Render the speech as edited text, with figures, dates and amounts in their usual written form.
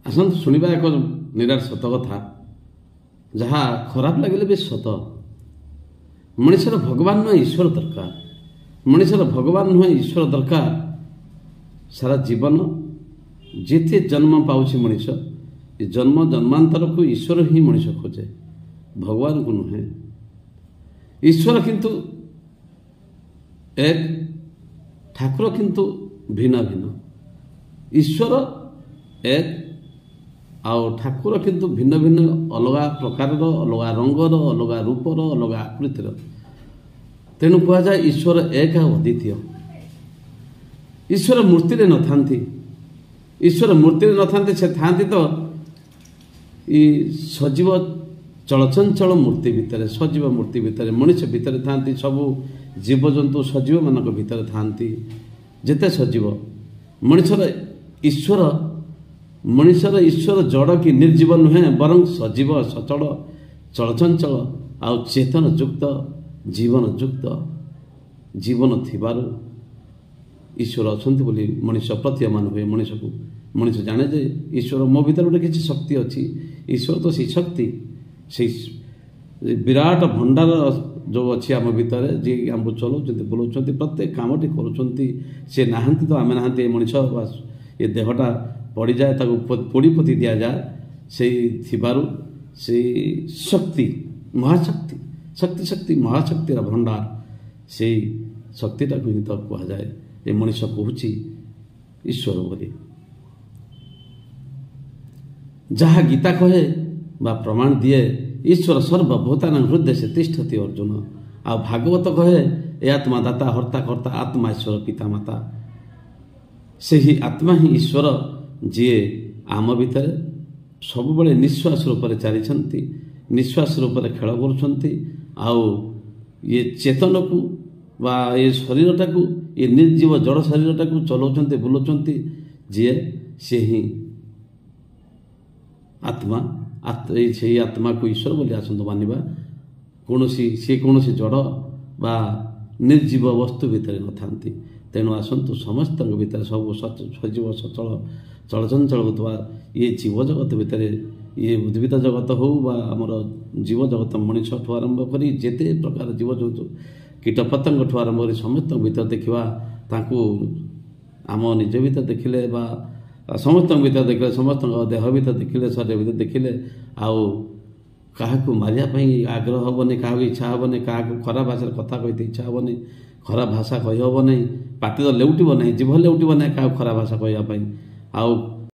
ଆସନ୍ତୁ ଶୁଣିବା ଏକ ନିରାଟ ସତ କଥା, ଯାହା ଖରାପ ଲାଗିଲେ ବି ସତ। ମଣିଷର ଭଗବାନ ନୁହେଁ ଈଶ୍ୱର ଦରକାର। ମଣିଷର ଭଗବାନ ନୁହେଁ ଈଶ୍ୱର ଦରକାର। ସାରା ଜୀବନ ଯେତେ ଜନ୍ମ ପାଉଛି ମଣିଷ, ଏ ଜନ୍ମ ଜନ୍ମାନ୍ତରକୁ ଈଶ୍ୱର ହିଁ ମଣିଷ ଖୋଜେ, ଭଗବାନଙ୍କୁ ନୁହେଁ। ଈଶ୍ୱର କିନ୍ତୁ ଏକ, ଠାକୁର କିନ୍ତୁ ଭିନ୍ନ ଭିନ୍ନ। ଈଶ୍ୱର ଏକ ଆଉ ଠାକୁର କିନ୍ତୁ ଭିନ୍ନ ଭିନ୍ନ, ଅଲଗା ପ୍ରକାରର, ଅଲଗା ରଙ୍ଗର, ଅଲଗା ରୂପର, ଅଲଗା ଆକୃତିର। ତେଣୁ କୁହାଯାଏ ଈଶ୍ୱର ଏକ ଆଉ ଅଦ୍ୱିତୀୟ। ଈଶ୍ୱର ମୂର୍ତ୍ତିରେ ନଥାନ୍ତି। ଈଶ୍ୱର ମୂର୍ତ୍ତିରେ ନଥାନ୍ତି, ସେ ଥାନ୍ତି ତ ଇ ସଜୀବ ଚଳଚଞ୍ଚଳ ମୂର୍ତ୍ତି ଭିତରେ, ସଜୀବ ମୂର୍ତ୍ତି ଭିତରେ, ମଣିଷ ଭିତରେ ଥାନ୍ତି। ସବୁ ଜୀବଜନ୍ତୁ ସଜୀବମାନଙ୍କ ଭିତରେ ଥାନ୍ତି। ଯେତେ ସଜୀବ ମଣିଷର ଈଶ୍ୱର ଜଡ଼ କି ନିର୍ଜୀବ ନୁହେଁ, ବରଂ ସଜୀବ, ସଚଳ, ଚଳଚଞ୍ଚଳ ଆଉ ଚେତନ ଯୁକ୍ତ, ଜୀବନ ଯୁକ୍ତ। ଜୀବନ ଥିବାରୁ ଈଶ୍ୱର ଅଛନ୍ତି ବୋଲି ମଣିଷ ପ୍ରତୀୟମାନ ହୁଏ। ମଣିଷ ଜାଣେ ଯେ ଈଶ୍ୱର ମୋ ଭିତରେ ଗୋଟେ କିଛି ଶକ୍ତି ଅଛି। ଈଶ୍ୱର ତ ସେଇ ଶକ୍ତି, ସେଇ ବିରାଟ ଭଣ୍ଡାର ଯେଉଁ ଅଛି ଆମ ଭିତରେ, ଯିଏ ଆମକୁ ଚଲାଉଛନ୍ତି, ବୁଲାଉଛନ୍ତି, ପ୍ରତ୍ୟେକ କାମଟି କରୁଛନ୍ତି। ସେ ନାହାନ୍ତି ତ ଆମେ ନାହାନ୍ତି। ଏ ମଣିଷ ବା ଏ ଦେହଟା ପଡ଼ିଯାଏ, ତାକୁ ପୋଡ଼ି ପୋତି ଦିଆଯାଏ। ସେଇ ଥିବାରୁ ସେଇ ଶକ୍ତି, ମହାଶକ୍ତି ମହାଶକ୍ତିର ଭଣ୍ଡାର, ସେଇ ଶକ୍ତିଟାକୁ ହିଁ ତ କୁହାଯାଏ। ଏ ମଣିଷ କହୁଛି ଈଶ୍ୱର ବୋଲି। ଯାହା ଗୀତା କହେ ବା ପ୍ରମାଣ ଦିଏ, ଈଶ୍ୱର ସର୍ବଭୂତାନାଂ ହୃଦୟେ ତିଷ୍ଠତି ଅର୍ଜୁନ। ଆଉ ଭାଗବତ କହେ ଏ ଆତ୍ମା ଦାତା ହର୍ତ୍ତା କର୍ତ୍ତା ଆତ୍ମା ଈଶ୍ୱର ପିତା ମାତା। ସେହି ଆତ୍ମା ହିଁ ଈଶ୍ୱର, ଯିଏ ଆମ ଭିତରେ ସବୁବେଳେ ନିଶ୍ୱାସ ରୂପରେ ଚାଲିଛନ୍ତି, ନିଶ୍ୱାସ ରୂପରେ ଖେଳ କରୁଛନ୍ତି। ଆଉ ଇଏ ଚେତନକୁ ବା ଏ ଶରୀରଟାକୁ, ଏ ନିର୍ଜୀବ ଜଡ଼ ଶରୀରଟାକୁ ଚଲାଉଛନ୍ତି, ବୁଲାଉଛନ୍ତି ଯିଏ, ସେ ହିଁ ଆତ୍ମା। ସେହି ଆତ୍ମାକୁ ଈଶ୍ୱର ବୋଲି ଆସନ୍ତୁ ମାନିବା। ସେ କୌଣସି ଜଡ଼ ବା ନିର୍ଜୀବ ବସ୍ତୁ ଭିତରେ ନଥାନ୍ତି। ତେଣୁ ଆସନ୍ତୁ ସମସ୍ତଙ୍କ ଭିତରେ, ସବୁ ସଜୀବ ସଚଳ ଚଳଚଞ୍ଚଳ ହେଉଥିବା ଇଏ ଜୀବଜଗତ ଭିତରେ, ଇଏ ଉଦ୍ଭିଦ ଜଗତ ହେଉ ବା ଆମର ଜୀବଜଗତ, ମଣିଷଠୁ ଆରମ୍ଭ କରି ଯେତେ ପ୍ରକାର ଜୀବଜନ୍ତୁ, କୀଟପତଙ୍ଗଠୁ ଆରମ୍ଭ କରି ସମସ୍ତଙ୍କ ଭିତରେ ଦେଖିବା। ତାଙ୍କୁ ଆମ ନିଜ ଭିତରେ ଦେଖିଲେ ବା ସମସ୍ତଙ୍କ ଭିତରେ ଦେଖିଲେ, ସମସ୍ତଙ୍କ ଦେହ ଭିତରେ ଦେଖିଲେ, ଶରୀର ଭିତରେ ଦେଖିଲେ, ଆଉ କାହାକୁ ମାରିବା ପାଇଁ ଆଗ୍ରହ ହେବନି, କାହାକୁ ଇଚ୍ଛା ହେବନି, କାହାକୁ ଖରାପ ଭାଷାରେ କଥା କହିତେ ଇଚ୍ଛା ହେବନି, ଖରାପ ଭାଷା କହିହେବ ନାହିଁ, ପାଟି ତ ଲେଉଟିବ ନାହିଁ, ଜିଭ ଲେଉଟିବ ନାହିଁ କାହାକୁ ଖରାପ ଭାଷା କହିବା ପାଇଁ। ଆଉ